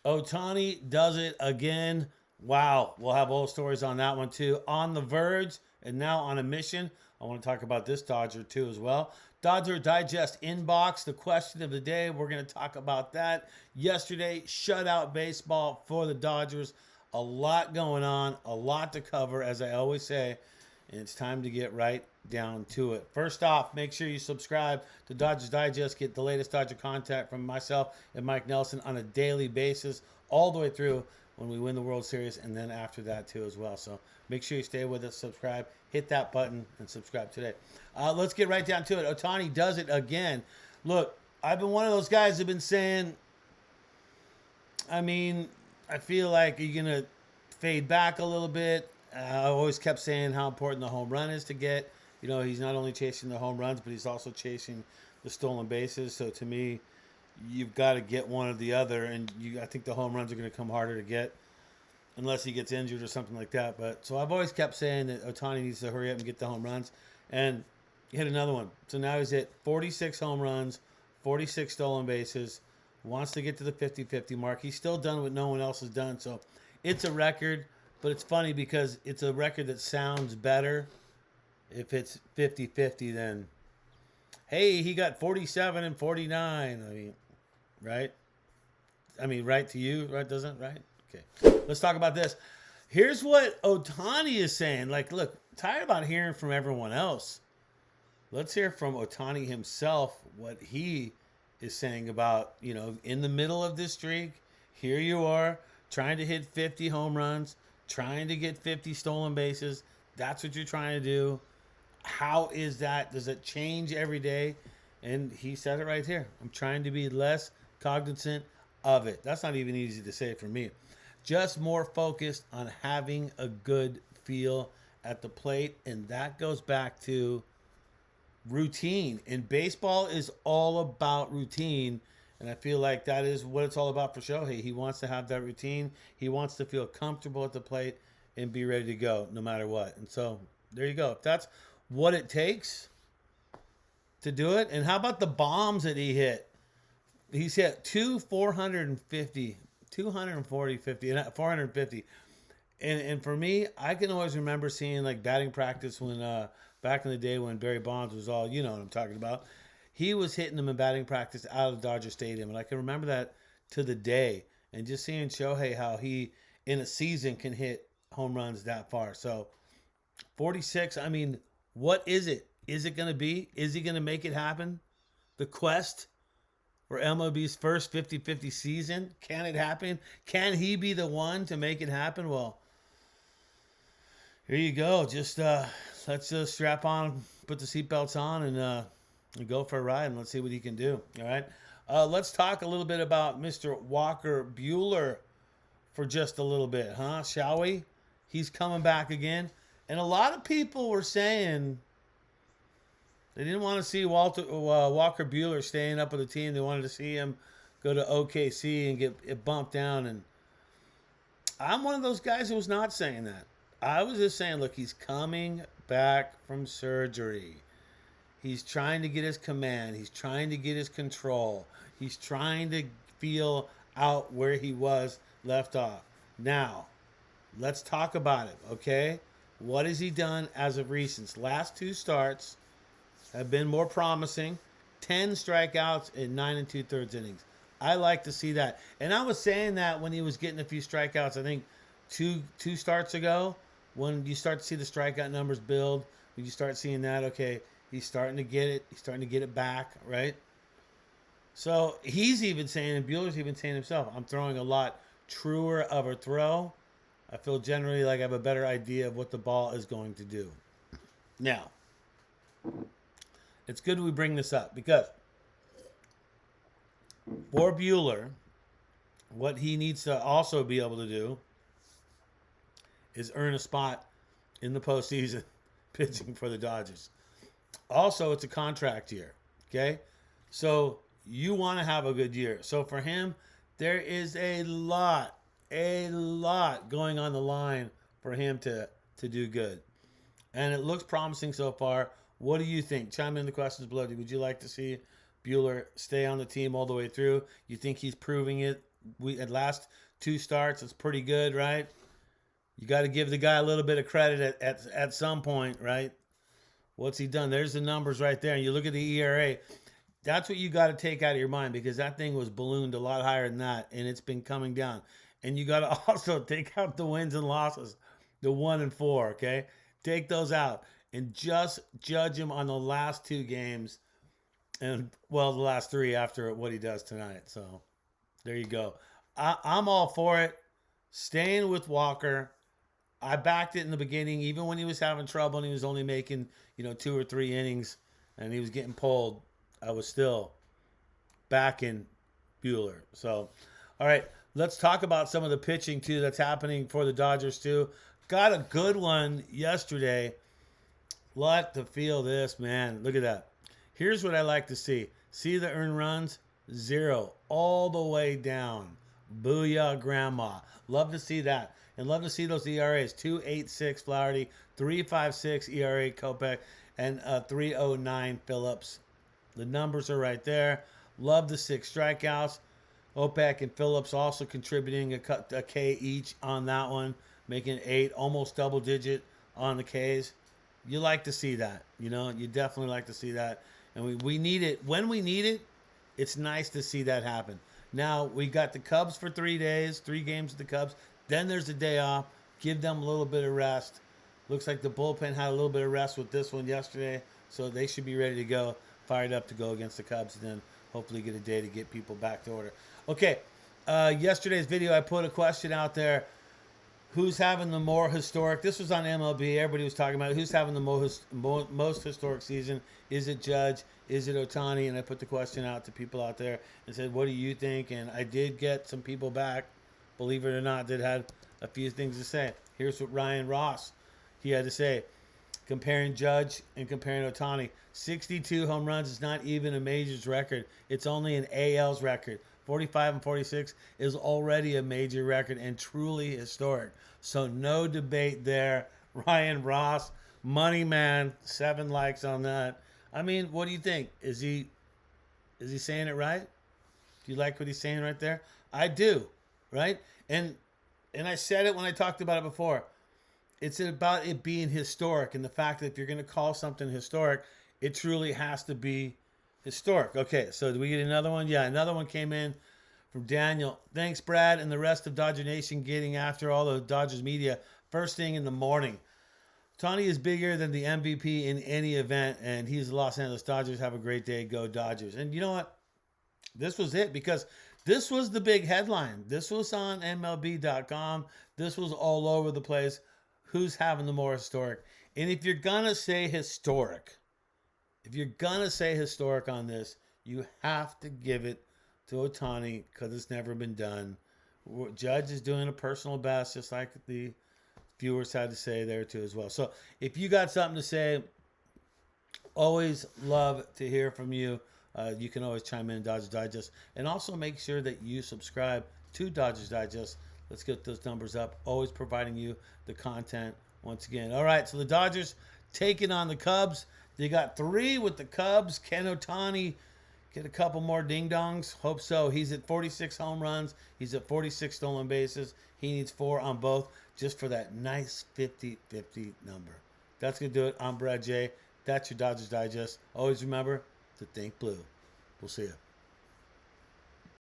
Ohtani does it again. Wow. We'll have old stories on that one too. On the verge and now on a mission. I want to talk about this Dodger too as well. Dodger Digest inbox, the question of the day. We're going to talk about that. Yesterday, shutout baseball for the Dodgers. A lot going on, a lot to cover, as I always say. And it's time to get right down to it. First off, make sure you subscribe to Dodgers Digest. Get the latest Dodger content from myself and Mike Nelson on a daily basis, all the way through when we win the World Series, and then after that too as well. So make sure you stay with us, subscribe, hit that button, and subscribe today. Let's get right down to it. Ohtani does it again. Look, I've been one of those guys who've been saying, I feel like you're going to fade back a little bit. I always kept saying how important the home run is to get. You know, he's not only chasing the home runs, but he's also chasing the stolen bases. So to me, you've got to get one or the other. And I think the home runs are going to come harder to get unless he gets injured or something like that. But so I've always kept saying that Ohtani needs to hurry up and get the home runs. And he hit another one. So now he's at 46 home runs, 46 stolen bases, wants to get to the 50-50 mark. He's still done what no one else has done. So it's a record. But it's funny because it's a record that sounds better if it's 50-50 than, hey, he got 47 and 49. Right? Right to you, right? Doesn't, right? Okay. Let's talk about this. Here's what Ohtani is saying. Like, look, tired about hearing from everyone else. Let's hear from Ohtani himself what he is saying about, in the middle of this streak, here you are trying to hit 50 home runs, trying to get 50 stolen bases. That's what you're trying to do. How is that? Does it change every day? And he said it right here. I'm trying to be less cognizant of it. That's not even easy to say for me. Just more focused on having a good feel at the plate. And that goes back to routine. And baseball is all about routine. And I feel like that is what it's all about for Shohei. He wants to have that routine. He wants to feel comfortable at the plate and be ready to go no matter what. And so there you go. If that's what it takes to do it. And how about the bombs that he hit? He's hit 450, 240, 50, and 450. And for me, I can always remember seeing like batting practice when back in the day when Barry Bonds was all, you know what I'm talking about. He was hitting them in batting practice out of Dodger Stadium. And I can remember that to the day. And just seeing Shohei, how he, in a season, can hit home runs that far. So, 46, what is it? Is it going to be? Is he going to make it happen? The quest for MLB's first 50-50 season? Can it happen? Can he be the one to make it happen? Well, here you go. Just let's strap on, put the seatbelts on, and go for a ride, and let's see what he can do. All right. Let's talk a little bit about Mr. Walker Buehler for just a little bit, huh? Shall we? He's coming back again. And a lot of people were saying they didn't want to see Walker Buehler staying up with the team. They wanted to see him go to OKC and get it bumped down. And I'm one of those guys who was not saying that. I was just saying, look, he's coming back from surgery. He's trying to get his command. He's trying to get his control. He's trying to feel out where he was left off. Now, let's talk about it, okay? What has he done as of recent? Last two starts have been more promising. 10 strikeouts in 9 2/3 innings. I like to see that. And I was saying that when he was getting a few strikeouts, I think two starts ago, when you start to see the strikeout numbers build, when you start seeing that, okay, he's starting to get it. He's starting to get it back, right? So he's even saying, and Buehler's even saying himself, I'm throwing a lot truer of a throw. I feel generally like I have a better idea of what the ball is going to do. Now, it's good we bring this up because for Buehler, what he needs to also be able to do is earn a spot in the postseason pitching for the Dodgers. Also, it's a contract year, okay? So you want to have a good year. So for him, there is a lot going on the line for him to do good. And it looks promising so far. What do you think? Chime in the questions below. Would you like to see Buehler stay on the team all the way through? You think he's proving it at last 2 starts. It's pretty good, right? You got to give the guy a little bit of credit at some point, right? What's he done? There's the numbers right there. And you look at the ERA. That's what you got to take out of your mind, because that thing was ballooned a lot higher than that, and it's been coming down. And you got to also take out the wins and losses, the 1 and 4, okay? Take those out and just judge him on the last 2 games, and, well, the last 3 after what he does tonight. So there you go. I'm all for it. Staying with Walker. I backed it in the beginning, even when he was having trouble and he was only making, 2 or 3 innings and he was getting pulled. I was still backing Buehler. So, all right, let's talk about some of the pitching, too, that's happening for the Dodgers, too. Got a good one yesterday. Let to feel this, man. Look at that. Here's what I like to see. See the earned runs? 0. All the way down. Booyah, Grandma. Love to see that. And love to see those ERAs. 2.86 Flaherty, 3.56 ERA Kopech, and 3.09 Phillips. The numbers are right there. Love the 6 strikeouts. Kopech and Phillips also contributing a K each on that one, making 8, almost double digit on the Ks. You like to see that. You definitely like to see that. And we need it. When we need it, it's nice to see that happen. Now, we got the Cubs for 3 days, 3 games with the Cubs. Then there's a day off. Give them a little bit of rest. Looks like the bullpen had a little bit of rest with this one yesterday, so they should be ready to go, fired up to go against the Cubs, and then hopefully get a day to get people back to order. Okay, yesterday's video, I put a question out there. Who's having the more historic? This was on MLB. Everybody was talking about it. Who's having the most historic season? Is it Judge? Is it Ohtani? And I put the question out to people out there and said, what do you think? And I did get some people back, believe it or not, that had a few things to say. Here's what Ryan Ross, he had to say. Comparing Judge and comparing Ohtani. 62 home runs is not even a major's record. It's only an AL's record. 45 and 46 is already a major record and truly historic. So no debate there. Ryan Ross, money man, 7 likes on that. I mean, what do you think? Is he saying it right? Do you like what he's saying right there? I do, right? And I said it when I talked about it before. It's about it being historic, and the fact that if you're going to call something historic, it truly has to be historic. Okay, so do we get another one? Yeah, another one came in from Daniel. Thanks, Brad, and the rest of Dodger Nation getting after all the Dodgers media first thing in the morning. Ohtani is bigger than the MVP in any event, and he's the Los Angeles Dodgers. Have a great day. Go Dodgers. And you know what? This was it, because this was the big headline. This was on MLB.com. This was all over the place. Who's having the more historic? And if you're going to say historic, on this, you have to give it to Ohtani, because it's never been done. Judge is doing a personal best, just like the viewers had to say there too as well. So if you got something to say, always love to hear from you. You can always chime in Dodgers Digest. And also make sure that you subscribe to Dodgers Digest. Let's get those numbers up. Always providing you the content once again. All right, so the Dodgers taking on the Cubs. They got 3 with the Cubs. Can Ohtani get a couple more ding-dongs? Hope so. He's at 46 home runs. He's at 46 stolen bases. He needs 4 on both just for that nice 50-50 number. That's going to do it. I'm Brad J. That's your Dodgers Digest. Always remember to think blue. We'll see you.